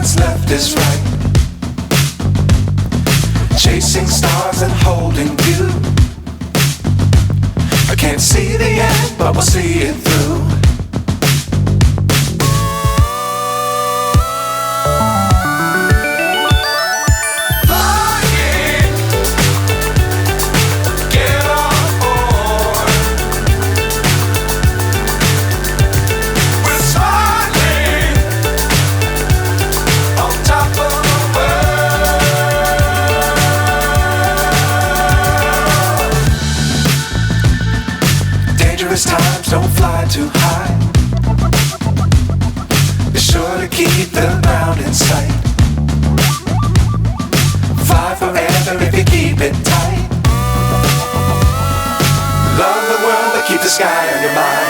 what's left is right. Chasing stars and holding you. I can't see the end, but we'll see it through. Times don't fly too high. Be sure to keep the ground in sight. Fly forever if you keep it tight. Love the world but keep the sky on your mind.